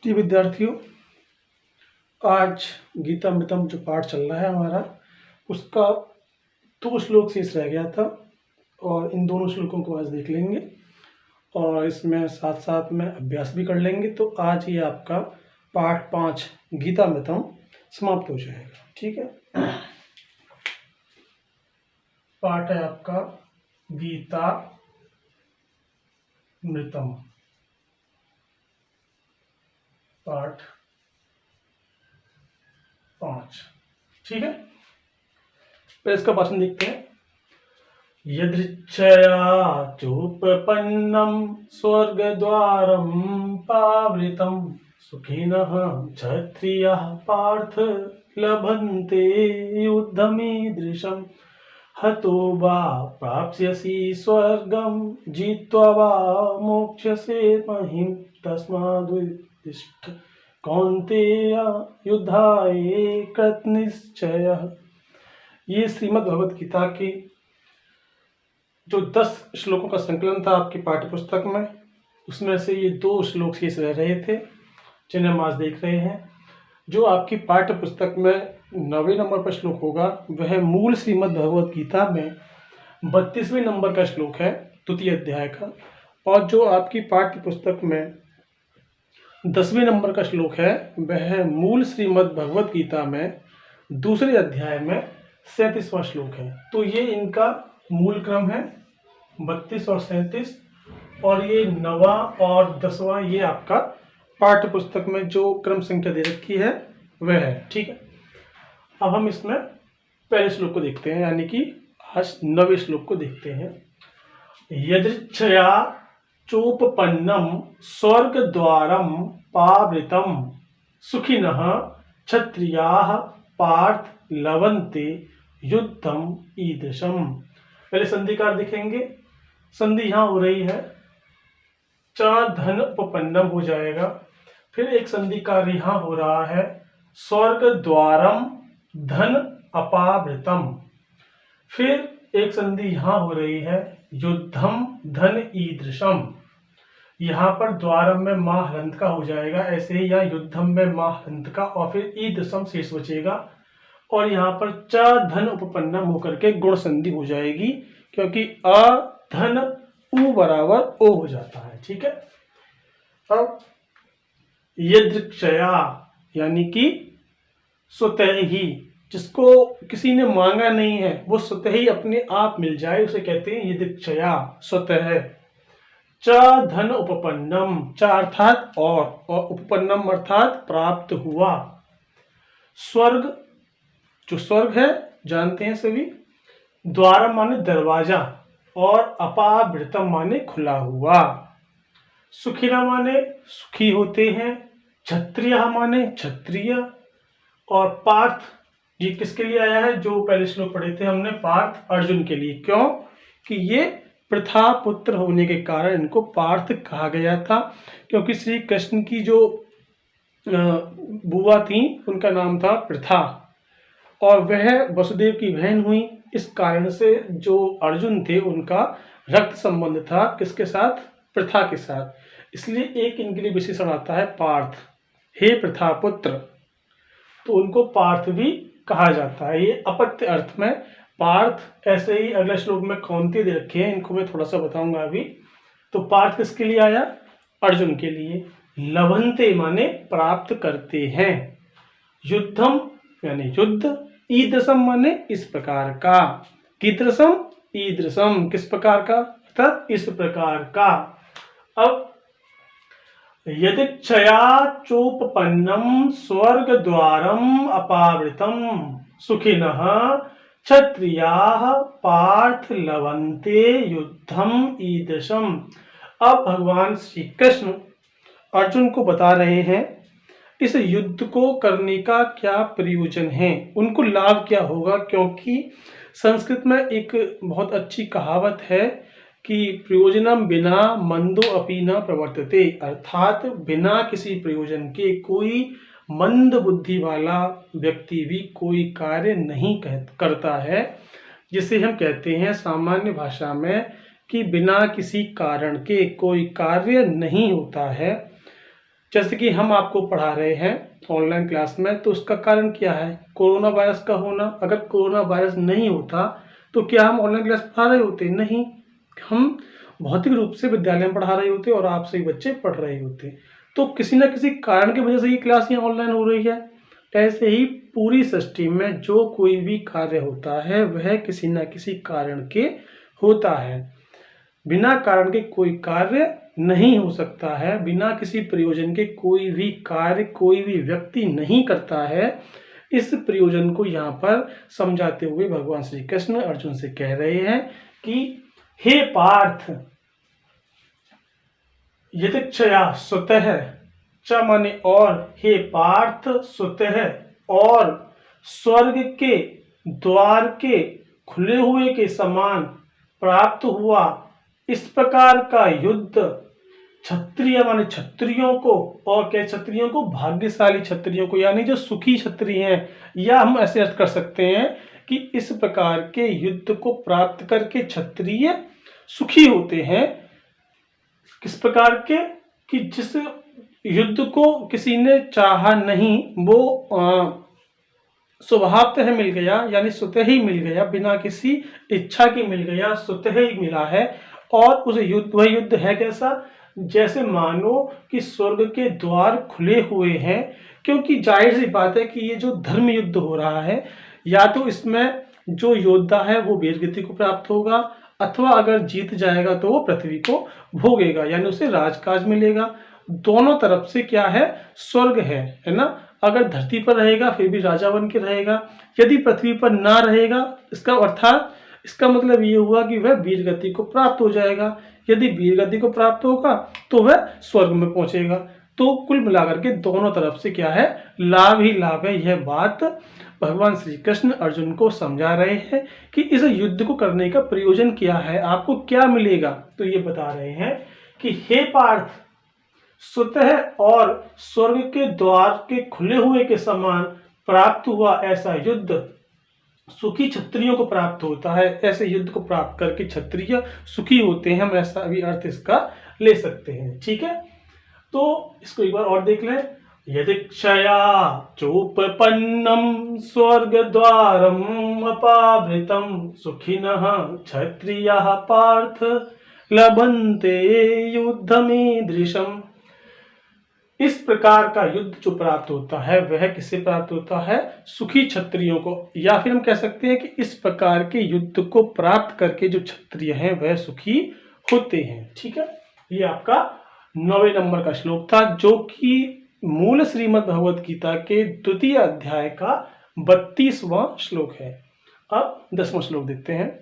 जी विद्यार्थियों, आज गीतामृतम जो पाठ चल रहा है हमारा, उसका 2 श्लोक शेष रह गया था और इन दोनों श्लोकों को आज देख लेंगे और इसमें साथ साथ में अभ्यास भी कर लेंगे। तो आज ये आपका पाठ 5 गीतामृतम समाप्त हो जाएगा। ठीक है, पाठ है आपका गीतामृतम, पाठ 5। ठीक है, तो इसका भाषण देखते हैं। यदृच्छया चोपपन्नं स्वर्गद्वारं पावृतं सुखिनः क्षत्रियः पार्थ लभन्ते युद्धमीदृशं हतो वा प्राप्स्यसि स्वर्गं जित्वा वा मोक्ष्यसे महिं तस्मादुत्तिष्ठ कौन्तेय युद्धाय कृतनिश्चयः। ये श्रीमद् भगवत गीता की जो 10 श्लोकों का संकलन था आपकी पाठ्य पुस्तक में, उसमें से ये 2 श्लोक शेष रह रहे थे जिन्हें हम आज देख रहे हैं। जो आपकी पाठ्य पुस्तक में 9वें नंबर पर श्लोक होगा वह मूल श्रीमद् भगवत गीता में 32वें नंबर का श्लोक है, द्वितीय अध्याय का। और जो आपकी पाठ्य पुस्तक में 10वें नंबर का श्लोक है वह मूल श्रीमद् भगवत गीता में दूसरे अध्याय में 37वां श्लोक है। तो ये इनका मूल क्रम है 32 और 37, और ये 9वां और 10वां ये आपका पाठ्य पुस्तक में जो क्रम संख्या दे रखी है वह है। ठीक है, अब हम इसमें पहले श्लोक को देखते हैं, यानी कि आज 9वें श्लोक को देखते हैं। यदृच्छया चोपपन्नं स्वर्गद्वारं पावृतं सुखिनः क्षत्रियाः पार्थ लभन्ते युद्धम ईदृशम। पहले संधिकार दिखेंगे। संधि यहाँ हो रही है, च धन उपपन्नम हो जाएगा। फिर एक संधिकार यहाँ हो रहा है, स्वर्ग द्वारम धन अपावृतम। फिर एक संधि यहाँ हो रही है, युद्धम धन ईदृशम। यहाँ पर द्वारम में माँ हलंत का हो जाएगा, ऐसे ही यहाँ युद्धम में माँ हलंत का और फिर ईदृशम शेष बचेगा। और यहाँ पर च धन उपपन्नम होकर के गुण संधि हो जाएगी, क्योंकि अ धन उ बराबर ओ हो जाता है। ठीक है, अब यदृच्छया यानी कि स्वतः ही, जिसको किसी ने मांगा नहीं है वो स्वतः ही अपने आप मिल जाए उसे कहते हैं यदृच्छया, स्वतः। च धन उपपन्नम, च अर्थात और उपपन्नम अर्थात प्राप्त हुआ। स्वर्ग, जो स्वर्ग है जानते हैं सभी, द्वार माने दरवाजा, और अपावृतम माने खुला हुआ। सुखिना माने सुखी होते हैं, क्षत्रिय माने क्षत्रिय, और पार्थ ये किसके लिए आया है, जो पहले श्लोक पढ़े थे हमने, पार्थ अर्जुन के लिए। क्यों कि ये प्रथा पुत्र होने के कारण इनको पार्थ कहा गया था, क्योंकि श्री कृष्ण की जो बुआ थी उनका नाम था प्रथा, और वह वसुदेव की बहन हुई। इस कारण से जो अर्जुन थे उनका रक्त संबंध था किसके साथ, प्रथा के साथ। इसलिए एक इनके लिए विशेषण आता है पार्थ, हे प्रथा पुत्र, तो उनको पार्थ भी कहा जाता है। ये अपत्य अर्थ में पार्थ। ऐसे ही अगले श्लोक में कौंते दे रखे हैं, इनको मैं थोड़ा सा बताऊंगा अभी। तो पार्थ किसके लिए आया, अर्जुन के लिए। लभन्ते माने प्राप्त करते हैं, युद्धम यानी युद्ध, ईदृशम माने इस प्रकार का, कीदृशम ईदृशम किस प्रकार का, अर्थात इस प्रकार का। अब यदृच्छया चोपपन्नम स्वर्ग द्वारम अपावृतम सुखिनः क्षत्रियाः पार्थ लभन्ते युद्धम ईदृशम। अब भगवान श्री कृष्ण अर्जुन को बता रहे हैं इस युद्ध को करने का क्या प्रयोजन है, उनको लाभ क्या होगा। क्योंकि संस्कृत में एक बहुत अच्छी कहावत है कि प्रयोजनम बिना मंदो अपि न प्रवर्तते, अर्थात बिना किसी प्रयोजन के कोई मंद बुद्धि वाला व्यक्ति भी कोई कार्य नहीं करता है, जिसे हम कहते हैं सामान्य भाषा में कि बिना किसी कारण के कोई कार्य नहीं होता है। जैसे कि हम आपको पढ़ा रहे हैं ऑनलाइन क्लास में, तो उसका कारण क्या है? कोरोना वायरस का होना। अगर कोरोना वायरस नहीं होता तो क्या हम ऑनलाइन क्लास पढ़ा रहे होते? नहीं, हम भौतिक रूप से विद्यालय में पढ़ा रहे होते और आप सभी बच्चे पढ़ रहे होते। तो किसी न किसी कारण की वजह से ये क्लास यहाँ ऑनलाइन हो रही है। ऐसे ही पूरी सृष्टि में जो कोई भी कार्य होता है वह किसी न किसी कारण के होता है। बिना कारण के कोई कार्य नहीं हो सकता है। बिना किसी प्रयोजन के कोई भी कार्य कोई भी व्यक्ति नहीं करता है। इस प्रयोजन को यहाँ पर समझाते हुए भगवान श्री कृष्ण अर्जुन से कह रहे हैं कि हे पार्थ, यदिच्छया सुतः, च माने और, हे पार्थ सुतः, और स्वर्ग के द्वार के खुले हुए के समान प्राप्त हुआ इस प्रकार का युद्ध क्षत्रिय माने क्षत्रियों को, और क्या क्षत्रियों को? भाग्यशाली क्षत्रियों को, यानी जो सुखी क्षत्रिय हैं। या हम ऐसे अर्थ कर सकते हैं कि इस प्रकार के युद्ध को प्राप्त करके क्षत्रिय सुखी होते हैं। किस प्रकार के? कि जिस युद्ध को किसी ने चाहा नहीं, वो स्वभावतः मिल गया, यानी स्वतः ही मिल गया, बिना किसी इच्छा के मिल गया, स्वतः ही मिला है। और उस युद्ध, वह युद्ध है कैसा? जैसे मानो कि स्वर्ग के द्वार खुले हुए हैं। क्योंकि जाहिर सी बात है कि ये जो धर्म युद्ध हो रहा है, या तो इसमें जो योद्धा है वो वीरगति को प्राप्त होगा, अथवा अगर जीत जाएगा तो वो पृथ्वी को भोगेगा, यानी उसे राजकाज मिलेगा। दोनों तरफ से क्या है? स्वर्ग है ना। अगर धरती पर रहेगा फिर भी राजा बन के रहेगा, यदि पृथ्वी पर ना रहेगा, इसका अर्थात इसका मतलब ये हुआ कि वह वीरगति को प्राप्त हो जाएगा। यदि वीरगति को प्राप्त होगा तो वह स्वर्ग में पहुंचेगा। तो कुल मिलाकर के दोनों तरफ से क्या है? लाभ ही लाभ है। यह बात भगवान श्री कृष्ण अर्जुन को समझा रहे हैं कि इस युद्ध को करने का प्रयोजन क्या है, आपको क्या मिलेगा। तो ये बता रहे हैं कि हे पार्थ, स्वतः और स्वर्ग के द्वार के खुले हुए के समान प्राप्त हुआ ऐसा युद्ध सुखी क्षत्रियों को प्राप्त होता है। ऐसे युद्ध को प्राप्त करके क्षत्रिय सुखी होते हैं। हम ऐसा भी अर्थ इसका ले सकते हैं। ठीक है, तो इसको एक बार और देख लें। यदिक्षया चोपपन्नम स्वर्ग द्वारम अपावृतम सुखिनः क्षत्रियः पार्थ लभन्ते युद्धमीदृशम्। इस प्रकार का युद्ध जो प्राप्त होता है वह किससे प्राप्त होता है? सुखी क्षत्रियों को। या फिर हम कह सकते हैं कि इस प्रकार के युद्ध को प्राप्त करके जो क्षत्रिय हैं वह सुखी होते हैं। ठीक है, ये आपका 9वें नंबर का श्लोक था, जो कि मूल श्रीमद् भगवत गीता के द्वितीय अध्याय का 32वां श्लोक है। अब 10वां श्लोक देखते हैं।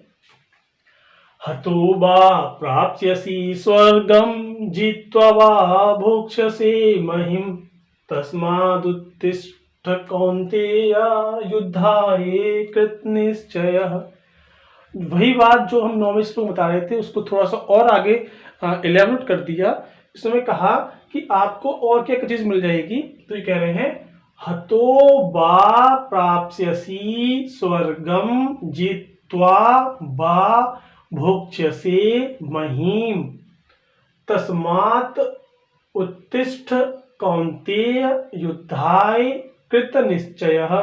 हतो वा प्राप्स्यसि स्वर्गं जित्वा वा भोक्ष्यसे महिं तस्मादुत्तिष्ठ कौन्तेय युद्धाय कृतनिश्चयः। वही बात जो हम 9वें श्लोक बता रहे थे उसको थोड़ा सा और आगे एलैबोरेट कर दिया। इसमें कहा कि आपको और क्या चीज मिल जाएगी। तो ये कह रहे हैं हतो वा प्राप्स्यसि स्वर्गम जित्वा वा भोक्ष्यसे महीम तस्मात् उत्तिष्ठ कौन्तेय युद्धाय कृत निश्चयः।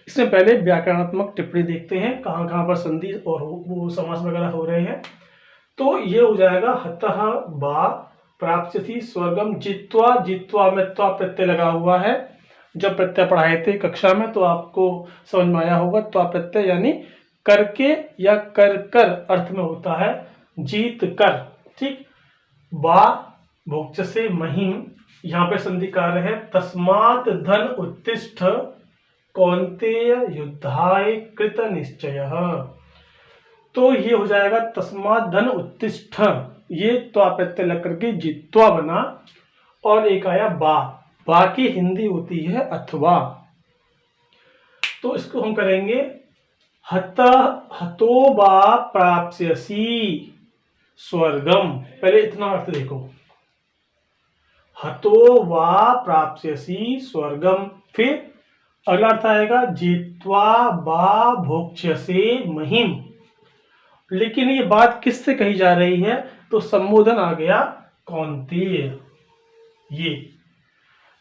इसमें पहले व्याकरणात्मक टिप्पणी देखते हैं, कहाँ कहाँ पर संधि और वो समास वगैरह हो रहे हैं। तो ये हो जाएगा हतः बा प्राप्स्यसि स्वर्गम जित्वा। जित्वा में त्वा प्रत्यय लगा हुआ है। जब प्रत्यय पढ़ाए थे कक्षा में तो आपको समझ में आया होगा। त्वा प्रत्यय यानी करके या कर कर अर्थ में होता है, जीत कर। ठीक, बा भोक्ष्यसे महिम, यहाँ पे संधि कार्य है। तस्मात् धन उत्तिष्ठ कौन्तेय युद्धाय कृत निश्चयः। तो ये हो जाएगा तस्मात् धन उत्तिष्ठ, ये त्वा प्रत्यय लग करके जित्वा बना। और एक आया बा, बा की हिंदी होती है अथवा। तो इसको हम करेंगे हतो बा प्राप्स्यसि स्वर्गम। पहले इतना अर्थ देखो, हतो वा प्राप्स्यसि स्वर्गम। फिर अगला अर्थ आएगा जित्वा बा भोक्ष्यसे महिम। लेकिन ये बात किससे कही जा रही है? तो संबोधन आ गया कौन्तेय। ये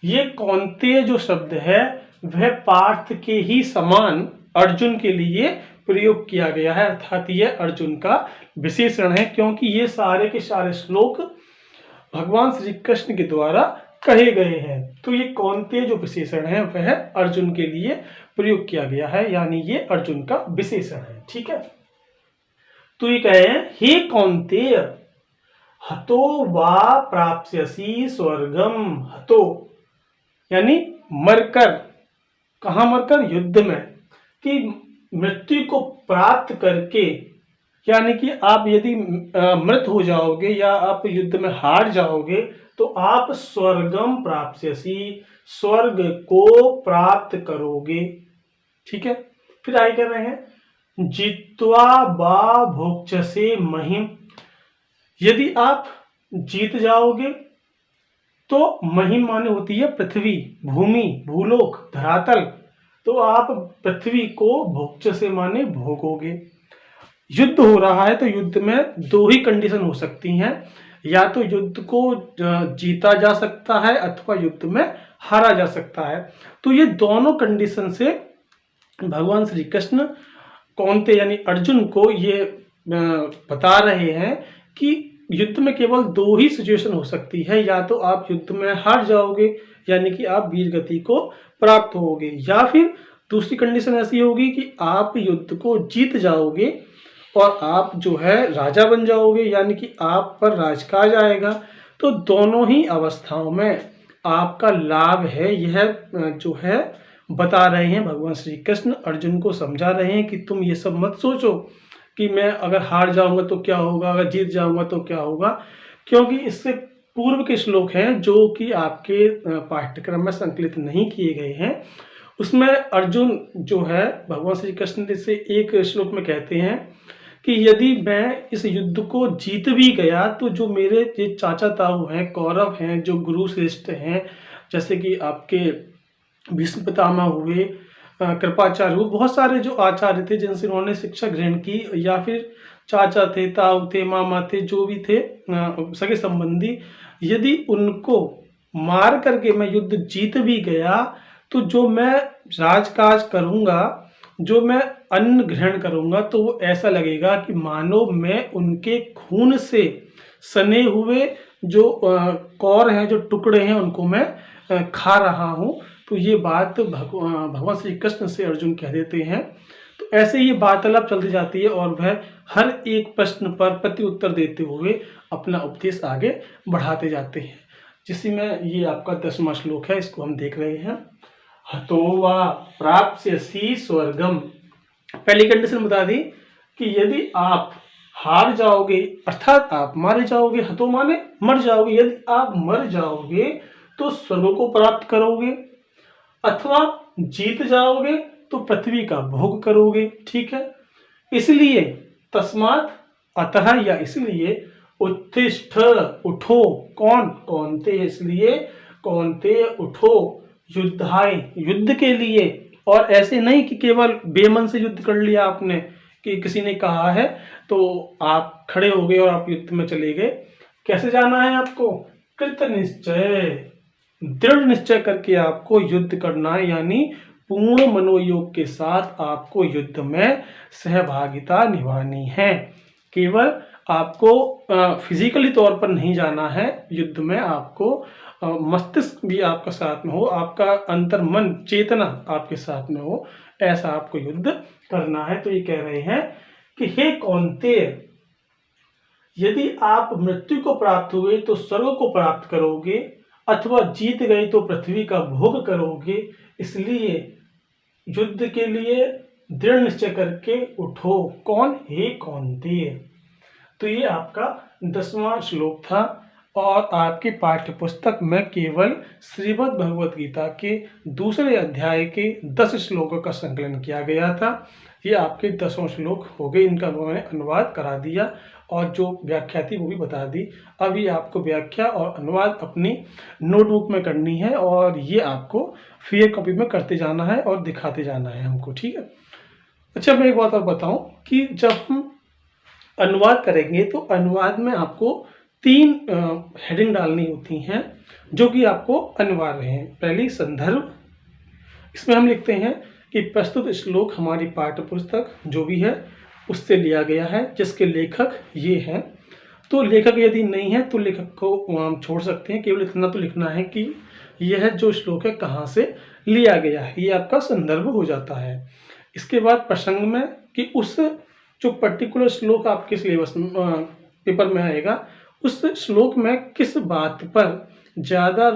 ये कौन्तेय जो शब्द है वह पार्थ के ही समान अर्जुन के लिए प्रयोग किया गया है, अर्थात यह अर्जुन का विशेषण है, क्योंकि ये सारे के सारे श्लोक भगवान श्री कृष्ण के द्वारा कहे गए हैं। तो ये कौन्तेय जो विशेषण है वह अर्जुन के लिए प्रयोग किया गया है, यानी ये अर्जुन का विशेषण है। ठीक है, तो ये कहे हैं हे कौन्तेय हतो वा प्राप्स्यसि स्वर्गम। हतो यानी मरकर, कहाँ मरकर? युद्ध में, कि मृत्यु को प्राप्त करके, यानी कि आप यदि मृत हो जाओगे या आप युद्ध में हार जाओगे तो आप स्वर्गम प्राप्स्यसि, स्वर्ग को प्राप्त करोगे। ठीक है, फिर आगे कर रहे हैं जित्वा बा भोक्ष्यसे महिम। यदि आप जीत जाओगे तो महिम माने होती है पृथ्वी, भूमि, भूलोक, धरातल, तो आप पृथ्वी को भोक्ष्यसे माने भोगोगे। युद्ध हो रहा है तो युद्ध में दो ही कंडीशन हो सकती हैं, या तो युद्ध को जीता जा सकता है अथवा युद्ध में हारा जा सकता है। तो ये दोनों कंडीशन से भगवान श्री कृष्ण कौन्तेय यानी अर्जुन को ये बता रहे हैं कि युद्ध में केवल दो ही सिचुएशन हो सकती है, या तो आप युद्ध में हार जाओगे यानी कि आप वीर गति को प्राप्त होगे, या फिर दूसरी कंडीशन ऐसी होगी कि आप युद्ध को जीत जाओगे और आप जो है राजा बन जाओगे, यानी कि आप पर राजकाज आएगा। तो दोनों ही अवस्थाओं में आपका लाभ है, यह जो है बता रहे हैं भगवान श्री कृष्ण, अर्जुन को समझा रहे हैं कि तुम ये सब मत सोचो कि मैं अगर हार जाऊंगा तो क्या होगा, अगर जीत जाऊंगा तो क्या होगा, क्योंकि इससे पूर्व के श्लोक हैं जो कि आपके पाठ्यक्रम में संकलित नहीं किए गए हैं। उसमें अर्जुन जो है भगवान श्री कृष्ण से एक श्लोक में कहते हैं कि यदि मैं इस युद्ध को जीत भी गया तो जो मेरे ये चाचा ताऊ हैं, कौरव हैं, जो गुरु श्रेष्ठ हैं, जैसे कि आपके भीष्म पितामह हुए, कृपाचार्य हुए, बहुत सारे जो आचार्य थे जिनसे उन्होंने शिक्षा ग्रहण की, या फिर चाचा थे, ताऊ थे, मामा थे, जो भी थे सगे संबंधी, यदि उनको मार करके मैं युद्ध जीत भी गया तो जो मैं राजकाज करूँगा, जो मैं अन्न ग्रहण करूँगा, तो वो ऐसा लगेगा कि मानो मैं उनके खून से सने हुए जो कौर हैं, जो टुकड़े हैं, उनको मैं खा रहा हूँ। तो ये बात भगवान श्री कृष्ण से अर्जुन कह देते हैं। तो ऐसे ये वार्तालाप चलती जाती है और वह हर एक प्रश्न पर प्रति उत्तर देते हुए अपना उपदेश आगे बढ़ाते जाते हैं। जिसमें ये आपका 10वां श्लोक है, इसको हम देख रहे हैं। हतो वा प्राप्स्यसि स्वर्गम। पहली कंडीशन बता दी कि यदि आप हार जाओगे अर्थात आप मारे जाओगे, हतो माने मर जाओगे, यदि आप मर जाओगे तो स्वर्ग को प्राप्त करोगे, अथवा जीत जाओगे तो पृथ्वी का भोग करोगे। ठीक है, इसलिए तस्मात् अतः या इसलिए उत्तिष्ठ उठो। कौन? कौन्तेय। इसलिए कौन्तेय उठो, युद्धाय युद्ध के लिए। और ऐसे नहीं कि केवल बेमन से युद्ध कर लिया आपने, कि किसी ने कहा है तो आप खड़े हो गए और आप युद्ध में चले गए। कैसे जाना है आपको? कृत निश्चय, दृढ़ निश्चय करके आपको युद्ध करना है, यानी पूर्ण मनोयोग के साथ आपको युद्ध में सहभागिता निभानी है। केवल आपको फिजिकली तौर पर नहीं जाना है युद्ध में, आपको मस्तिष्क भी आपका साथ में हो, आपका अंतर मन चेतना आपके साथ में हो, ऐसा आपको युद्ध करना है। तो ये कह रहे हैं कि हे कौन्तेय, यदि आप मृत्यु को प्राप्त हुए तो स्वर्ग को प्राप्त करोगे, अथवा जीत गए तो पृथ्वी का भोग करोगे। इसलिए युद्ध के लिए दृढ़ निश्चय करके उठो। कौन? हे कौन्तेय। तो ये आपका 10वां श्लोक था और आपके पाठ्य पुस्तक में केवल श्रीमद् भगवत गीता के दूसरे अध्याय के 10 श्लोकों का संकलन किया गया था। ये आपके 10वां श्लोक हो गए, इनका मैंने अनुवाद करा दिया और जो व्याख्या थी वो भी बता दी। अभी आपको व्याख्या और अनुवाद अपनी नोटबुक में करनी है और ये आपको फेयर कॉपी में करते जाना है और दिखाते जाना है हमको। ठीक है। अच्छा, मैं एक बात और बताऊं कि जब हम अनुवाद करेंगे तो अनुवाद में आपको तीन हेडिंग डालनी होती हैं जो कि आपको अनिवार्य हैं। पहली संदर्भ, इसमें हम लिखते हैं कि प्रस्तुत श्लोक हमारी पाठ्य पुस्तक जो भी है उससे लिया गया है, जिसके लेखक ये हैं। तो लेखक यदि नहीं है तो लेखक को हम छोड़ सकते हैं, केवल इतना तो लिखना है कि यह जो श्लोक है कहाँ से लिया गया है, ये आपका संदर्भ हो जाता है। इसके बाद प्रसंग में कि उस जो पर्टिकुलर श्लोक आपके सिलेबस में पेपर में आएगा, उस श्लोक में किस बात पर ज़्यादा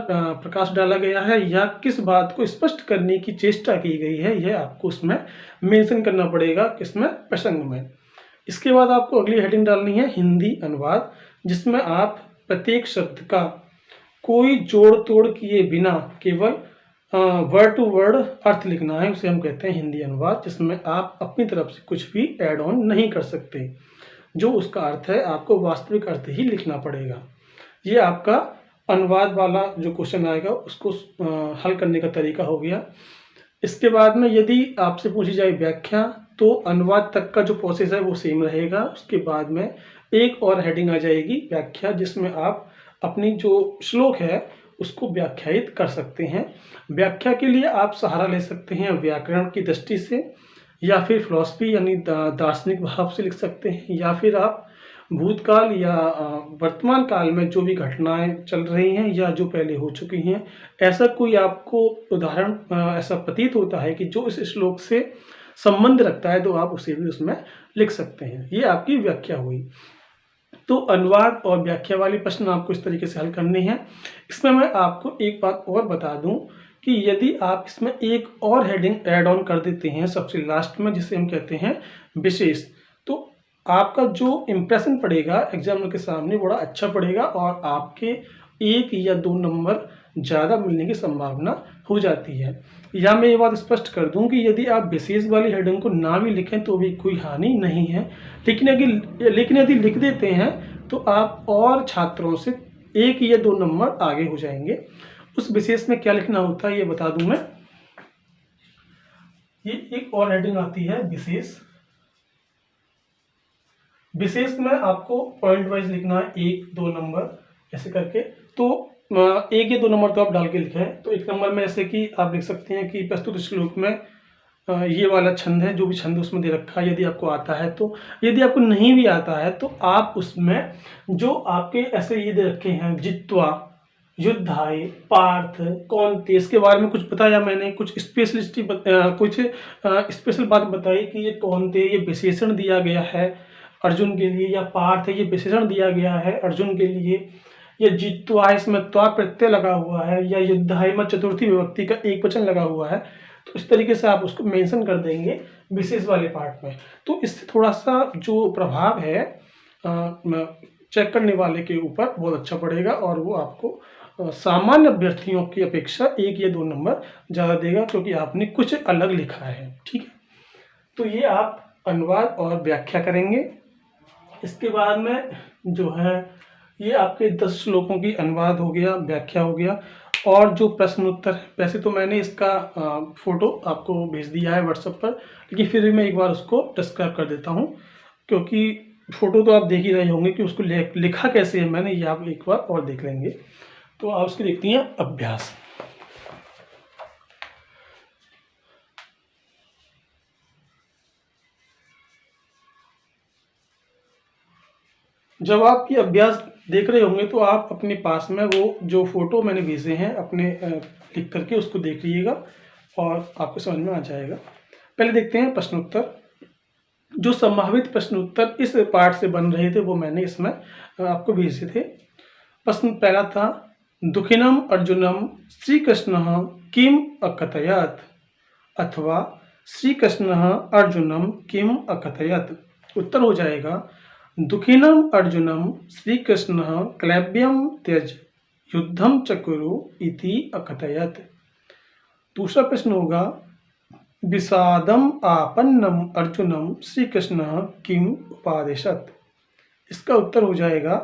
प्रकाश डाला गया है या किस बात को स्पष्ट करने की चेष्टा की गई है, यह आपको उसमें मेंशन करना पड़ेगा, किसमें, प्रसंग में। इसके बाद आपको अगली हेडिंग डालनी है हिंदी अनुवाद, जिसमें आप प्रत्येक शब्द का कोई जोड़ तोड़ किए बिना केवल वर्ड टू वर्ड अर्थ लिखना है, उसे हम कहते हैं हिंदी अनुवाद, जिसमें आप अपनी तरफ से कुछ भी ऐड ऑन नहीं कर सकते। जो उसका अर्थ है आपको वास्तविक अर्थ ही लिखना पड़ेगा। ये आपका अनुवाद वाला जो क्वेश्चन आएगा उसको हल करने का तरीका हो गया। इसके बाद में यदि आपसे पूछी जाए व्याख्या, तो अनुवाद तक का जो प्रोसेस है वो सेम रहेगा। उसके बाद में एक और हेडिंग आ जाएगी व्याख्या, जिसमें आप अपनी जो श्लोक है उसको व्याख्यायित कर सकते हैं। व्याख्या के लिए आप सहारा ले सकते हैं व्याकरण की दृष्टि से, या फिर फिलॉसफी यानी दार्शनिक भाव से लिख सकते हैं, या फिर आप भूतकाल या वर्तमान काल में जो भी घटनाएं चल रही हैं या जो पहले हो चुकी हैं, ऐसा कोई आपको उदाहरण ऐसा प्रतीत होता है कि जो इस श्लोक से संबंध रखता है, तो आप उसे भी उसमें लिख सकते हैं। ये आपकी व्याख्या हुई। तो अनुवाद और व्याख्या वाले प्रश्न आपको इस तरीके से हल करने हैं। इसमें मैं आपको एक बात और बता दूं कि यदि आप इसमें एक और हेडिंग ऐड ऑन कर देते हैं सबसे लास्ट में, जिसे हम कहते हैं विशेष, तो आपका जो इम्प्रेशन पड़ेगा एग्जामिनर के सामने बड़ा अच्छा पड़ेगा और आपके 1 या 2 नंबर ज़्यादा मिलने की संभावना हो जाती है। या मैं ये बात स्पष्ट कर दूं कि यदि आप विशेष वाली हेडिंग को ना भी लिखें तो भी कोई हानि नहीं है, लेकिन यदि लिख देते हैं तो आप और छात्रों से 1 या 2 नंबर आगे हो जाएंगे। उस विशेष में क्या लिखना होता है ये बता दूं मैं। ये एक और हेडिंग आती है विशेष। विशेष में आपको पॉइंट वाइज लिखना है 1-2 नंबर ऐसे करके। तो 1 या 2 नंबर तो आप डाल के लिखें। तो 1 नंबर में ऐसे कि आप लिख सकते हैं कि प्रस्तुत श्लोक में ये वाला छंद है, जो भी छंद उसमें दे रखा है, यदि आपको आता है तो। यदि आपको नहीं भी आता है तो आप उसमें जो आपके ऐसे ये दे रखे हैं, जित्वा, युद्धाय, पार्थ, कौन्तेय, इसके बारे में कुछ बताया मैंने, कुछ स्पेशल बात बताई कि ये कौन्तेय ये विशेषण दिया गया है अर्जुन के लिए, या पार्थ ये विशेषण दिया गया है अर्जुन के लिए, या जित्वा इसमें त्वा प्रत्यय लगा हुआ है, या युद्धाय में चतुर्थी विभक्ति का एक वचन लगा हुआ है। तो इस तरीके से आप उसको मेंशन कर देंगे विशेष वाले पार्ट में। तो इससे थोड़ा सा जो प्रभाव है चेक करने वाले के ऊपर बहुत अच्छा पड़ेगा और वो आपको सामान्य अभ्यर्थियों की अपेक्षा 1 या 2 नंबर ज़्यादा देगा, क्योंकि आपने कुछ अलग लिखा है। ठीक है, तो ये आप अनुवाद और व्याख्या करेंगे। इसके बाद में जो है ये आपके 10 श्लोकों की अनुवाद हो गया, व्याख्या हो गया, और जो प्रश्न उत्तर, वैसे तो मैंने इसका फोटो आपको भेज दिया है व्हाट्सएप पर, लेकिन फिर भी मैं एक बार उसको डिस्क्राइब कर देता हूँ, क्योंकि फोटो तो आप देख ही रहे होंगे कि उसको लिखा कैसे है मैंने, ये आप एक बार और देख लेंगे। तो आप उसकी देखती हैं अभ्यास। जब आप ये अभ्यास देख रहे होंगे तो आप अपने पास में वो जो फोटो मैंने भेजे हैं अपने लिख करके उसको देख लीजिएगा और आपको समझ में आ जाएगा। पहले देखते हैं प्रश्न उत्तर। जो संभावित प्रश्न उत्तर इस पार्ट से बन रहे थे वो मैंने इसमें आपको भेजे थे। प्रश्न पहला था, दुखिनम अर्जुनम श्री कृष्ण किम अकथयत, अथवा श्री कृष्ण अर्जुनम किम अकथयत। उत्तर हो जाएगा, दुखिनम अर्जुनम श्री कृष्ण क्लैब्यम त्यज युद्धम च कुरु इति अकथयत। दूसरा प्रश्न होगा, विषादम आपन्नम अर्जुनम श्री कृष्ण किम उपादेशत। इसका उत्तर हो जाएगा,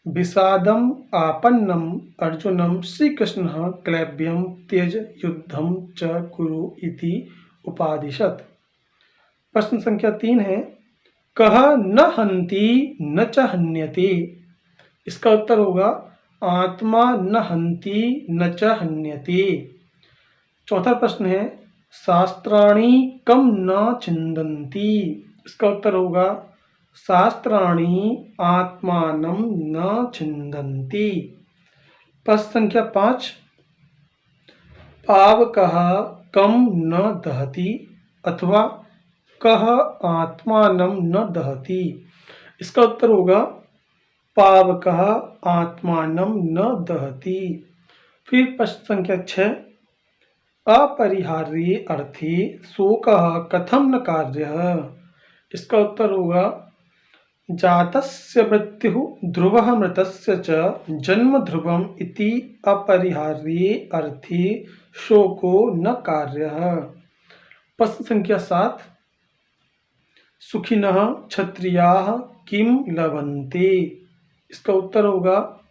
विषादम आपन्नम अर्जुनम श्री कृष्ण क्लैब्यम त्यज युद्धम च कुरु इति उपादिशत। प्रश्न संख्या 3 है, कह न हन्ति न च हन्यते इसका उत्तर होगा आत्मा न हन्ति न च हन्यते। चौथा प्रश्न है शास्त्राणि कम न छिन्दन्ति। इसका उत्तर होगा शास्त्राणि आत्मानं न छिन्दन्ति। प्रश्न संख्या 5 पावकः कम न दहति अथवा कः आत्मानं न दहति। इसका उत्तर होगा पावकः आत्मानं न दहति। फिर प्रश्न संख्या 6 अपरिहार्ये अर्थे शोकः कथं न कार्यः। इसका उत्तर होगा जातस्य मृत्युः ध्रुवः मृतस्य च जन्म ध्रुवम् इति अपरिहार्ये अर्थे शोको न कार्यः। प्रश्न संख्या 7 सुखिनः क्षत्रियाः किं लभन्ते। इसका उत्तर होगा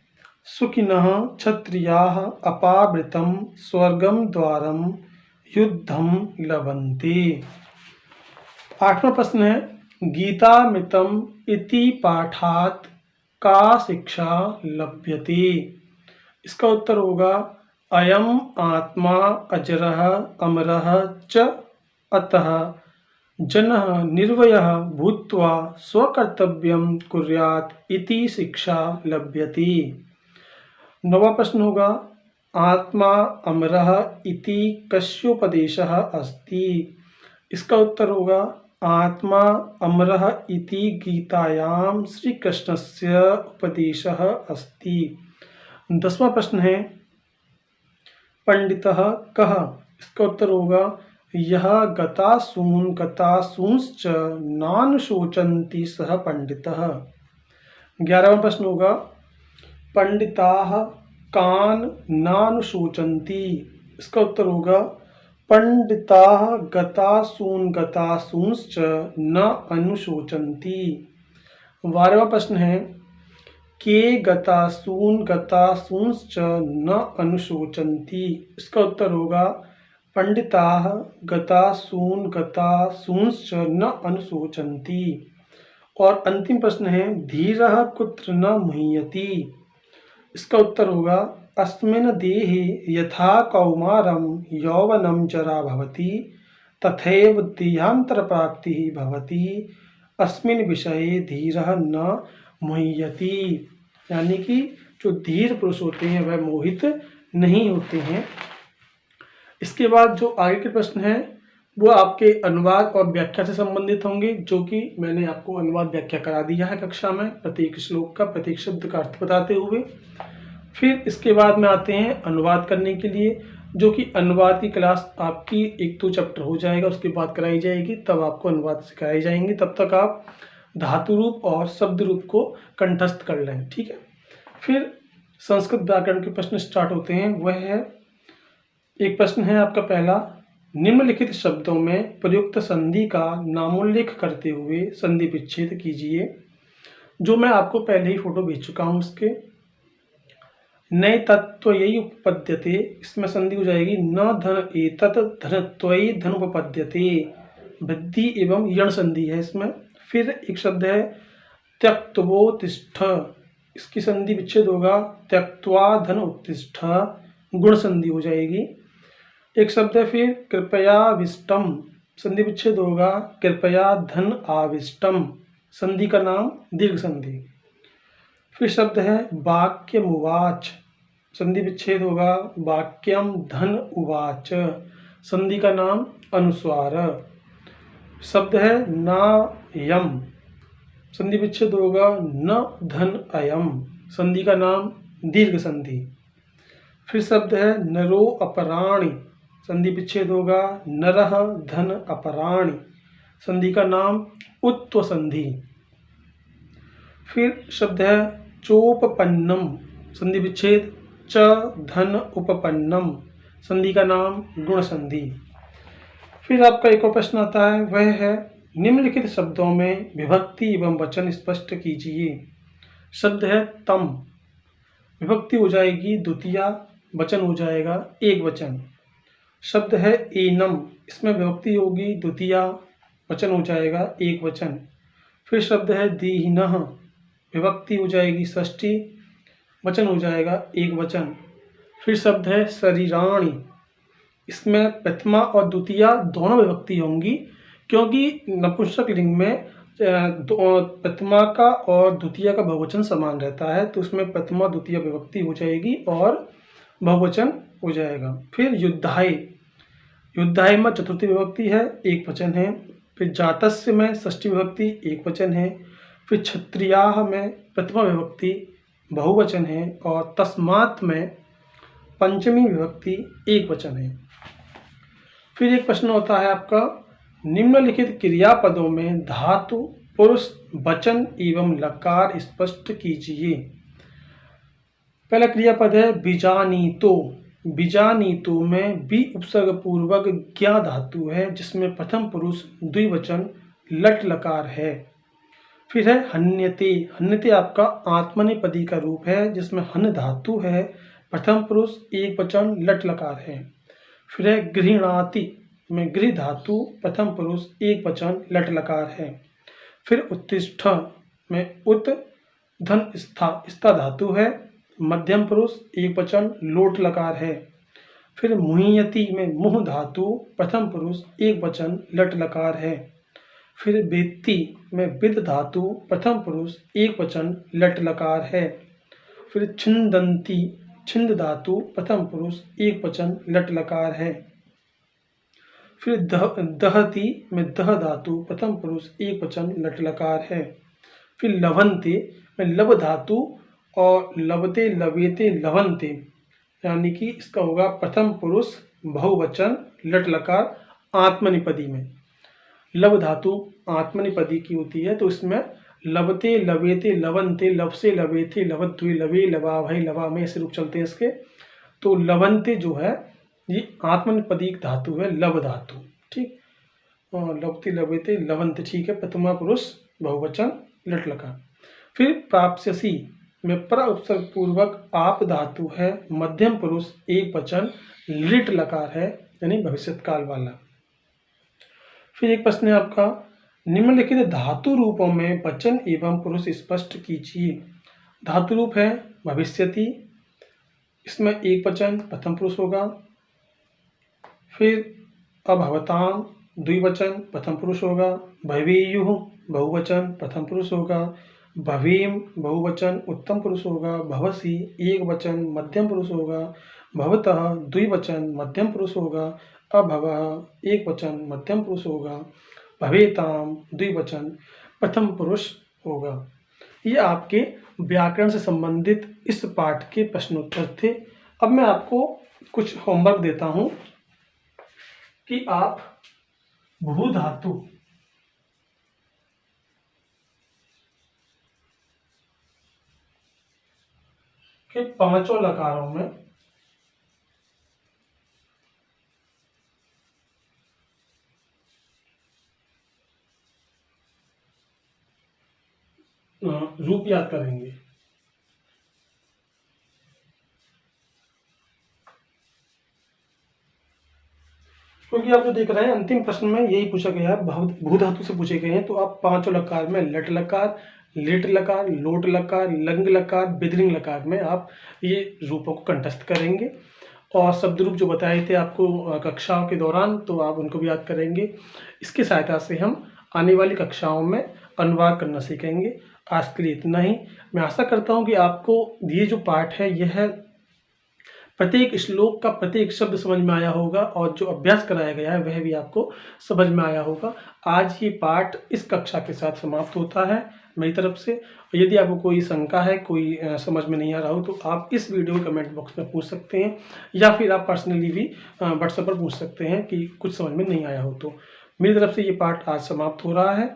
सुखिनः क्षत्रियाः अपावृतं स्वर्गं द्वारं युद्धं लभन्ते। 8वां प्रश्न है गीतामृतम् इति पाठात् का शिक्षा लभ्यते। इसका उत्तर होगा अयम आत्मा अजरः अमरः च अतः जनः निर्भयः भूत्वा स्वकर्तव्यं कुर्यात् इति शिक्षा लभ्यते। 9वां प्रश्न होगा आत्मा अमरः इति कस्योपदेशः अस्ति। इसका उत्तर होगा आत्मा अमरः इति गीतायां श्री कृष्णस्य उपदेशः अस्ति। 10वां प्रश्न है पंडितः कः। इसका उत्तर होगा यः गतासूंश्च नानुशोचन्ति सः पंडितः। 11वां प्रश्न होगा पंडिताः कान् नानुशोचन्ति। इसका उत्तर होगा पंडिताः गतासूंश्च न अनुशोचन्ति। 12वां प्रश्न है के गतासूंश्च न अनुशोचन्ति। इसका उत्तर होगा पंडिताः गतासूंश्च न अनुशोचन्ति। और अंतिम प्रश्न है धीरः कुत्र न मुह्यति। इसका उत्तर होगा अस्मिन् देहे यथा कौमारं यौवनं जरा भवति तथैव देहान्तरप्राप्तिः भवति अस्मिन् विषये धीरः न मुह्यति। यानी कि जो धीर पुरुष होते हैं वह मोहित नहीं होते हैं। इसके बाद जो आगे के प्रश्न हैं वो आपके अनुवाद और व्याख्या से संबंधित होंगे, जो कि मैंने आपको अनुवाद व्याख्या करा दिया है कक्षा में, प्रत्येक श्लोक का प्रत्येक शब्द का अर्थ बताते हुए। फिर इसके बाद में आते हैं अनुवाद करने के लिए, जो कि अनुवाद की क्लास आपकी 1-2 चैप्टर हो जाएगा, उसके बाद कराई जाएगी, तब आपको अनुवाद सिखाए जाएंगे। तब तक आप धातु रूप और शब्द रूप को कंठस्थ कर लें, ठीक है। फिर संस्कृत व्याकरण के प्रश्न स्टार्ट होते हैं। वह है एक प्रश्न है आपका पहला, निम्नलिखित शब्दों में प्रयुक्त संधि का नामोल्लेख करते हुए संधि विच्छेद कीजिए। जो मैं आपको पहले ही फोटो भेज चुका हूँ उसके। नए तत्व यही उपपद्यते, इसमें संधि हो जाएगी न धन एतत् धनत्वयि धन उपपद्यते, वृद्धि एवं यण संधि है इसमें। फिर एक शब्द है त्यक्तवोत्तिष्ठ, इसकी संधि विच्छेद होगा त्यक्त्वा धन उत्तिष्ठ, गुण संधि हो जाएगी। एक शब्द है फिर कृपयाविष्टम, संधि विच्छेद होगा कृपया धन आविष्टम, संधि का नाम दीर्घ संधि। फिर शब्द है वाक्यमुवाच, संधि विच्छेद होगा वाक्यम धन उवाच, संधि का नाम अनुस्वार। शब्द है नायम, संधि विच्छेद होगा न धन अयम, संधि का नाम दीर्घ संधि। फिर शब्द है नरो अपराणि, संधि विच्छेद होगा नरः धन अपराणि, संधि का नाम उत्व संधि। फिर शब्द है चोपपन्नम, संधि विच्छेद च धन उपपन्नम, संधि का नाम गुण संधि। फिर आपका एक और प्रश्न आता है, वह है निम्नलिखित शब्दों में विभक्ति एवं वचन स्पष्ट कीजिए। शब्द है तम, विभक्ति हो जाएगी द्वितीया, वचन हो जाएगा एक वचन। शब्द है एनम, इसमें विभक्ति होगी द्वितीया, वचन हो जाएगा एक वचन। फिर शब्द है दीहिनः, विभक्ति हो जाएगी षष्ठी, वचन हो जाएगा एक वचन। फिर शब्द है शरीराणि, इसमें प्रथमा और द्वितीया दोनों विभक्ति होंगी, क्योंकि नपुंसक लिंग में प्रथमा का और द्वितीय का बहुवचन समान रहता है, तो उसमें प्रथमा द्वितीय विभक्ति हो जाएगी और बहुवचन हो जाएगा। फिर युद्धाय, युद्धाय में चतुर्थी विभक्ति है, एक वचन है। फिर जातस्य में षष्ठी विभक्ति, एक वचन है। फिर क्षत्रियाः में प्रथमा विभक्ति बहुवचन है, और तस्मात् में पंचमी विभक्ति एक वचन है। फिर एक प्रश्न होता है आपका, निम्नलिखित क्रियापदों में धातु, पुरुष, वचन एवं लकार स्पष्ट कीजिए। पहला क्रियापद है बीजानीतो। बीजानीतो में बी उपसर्ग पूर्वक ज्ञा धातु है, जिसमें प्रथम पुरुष द्विवचन लट लकार है। फिर है हन्यते। हन्यते आपका आत्मनेपदी का रूप है, जिसमें हन धातु है, प्रथम पुरुष एक वचन लट लकार है। फिर है गृह्णाति में गृह धातु, प्रथम पुरुष एक वचन लट लकार है। फिर उत्तिष्ठ में उत धन स्था धातु है, मध्यम पुरुष एक वचन लोट लकार है। फिर मुह्यति में मुह धातु, प्रथम पुरुष एक वचन लट लकार है। फिर वेत्ति में विद धातु, प्रथम पुरुष एक वचन लट लकार है। फिर छिंदंती, छिंद धातु, प्रथम पुरुष एक वचन लट लकार है। फिर दहती में दह धातु, प्रथम पुरुष एक वचन लट लकार है। फिर लवंते में लब धातु और लवते लवेते लवंते, यानी कि इसका होगा प्रथम पुरुष बहुवचन लट लकार आत्मनिपदी में। लब धातु आत्मनिपदी की होती है, तो इसमें लवते लवेते लवंते, लव से लवेते लवद्वे लवे लवा भय लवा में ऐसे रूप चलते हैं इसके। तो लवंते जो है ये आत्मनिपदी धातु है, लब धातु, ठीक। लवते लवेते लवंते, ठीक है, प्रथमा पुरुष बहुवचन लट लकार। फिर प्राप्स्यसि में प्र उपसर्ग पूर्वक आप धातु है, मध्यम पुरुष एक वचन लिट लकार है, यानी भविष्यत काल वाला। फिर एक प्रश्न है आपका, निम्नलिखित धातु रूपों में वचन एवं पुरुष स्पष्ट कीजिए। धातु रूप है भविष्यति, इसमें एक वचन प्रथम पुरुष होगा। फिर अभवताम द्विवचन प्रथम पुरुष होगा। भवेयुः बहुवचन प्रथम पुरुष होगा। भवेम बहुवचन उत्तम पुरुष होगा। भवसि एक वचन मध्यम पुरुष होगा। भवतः द्विवचन मध्यम पुरुष होगा। अभवः एक वचन मध्यम पुरुष होगा। भवेताम द्विवचन प्रथम पुरुष होगा। ये आपके व्याकरण से संबंधित इस पाठ के प्रश्नोत्तर थे। अब मैं आपको कुछ होमवर्क देता हूँ कि आप भू धातु के पांचों लकारों में रूप याद करेंगे। क्योंकि आप जो देख रहे हैं अंतिम प्रश्न में यही पूछा गया है, भू धातु से पूछे गए हैं। तो आप पांचों लकार में लट लकार, लिट लकार, लोट लकार, लंग लकार, बिदलिंग लकार में आप ये रूपों को कंठस्थ करेंगे। और शब्द रूप जो बताए थे आपको कक्षाओं के दौरान, तो आप उनको भी याद करेंगे। इसकी सहायता से हम आने वाली कक्षाओं में अनुवाद करना सीखेंगे। आज के लिए इतना ही। मैं आशा करता हूँ कि आपको ये जो पाठ है यह प्रत्येक श्लोक का प्रत्येक शब्द समझ में आया होगा, और जो अभ्यास कराया गया है वह भी आपको समझ में आया होगा। आज ये पाठ इस कक्षा के साथ समाप्त होता है मेरी तरफ से। यदि आपको कोई शंका है, कोई समझ में नहीं आ रहा हो, तो आप इस वीडियो कमेंट बॉक्स में पूछ सकते हैं, या फिर आप पर्सनली भी व्हाट्सएप पर पूछ सकते हैं कि कुछ समझ में नहीं आया हो। तो मेरी तरफ से ये पाठ आज समाप्त हो रहा है।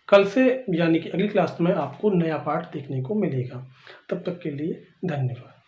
कल से यानी कि अगली क्लास में आपको नया पाठ देखने को मिलेगा। तब तक के लिए धन्यवाद।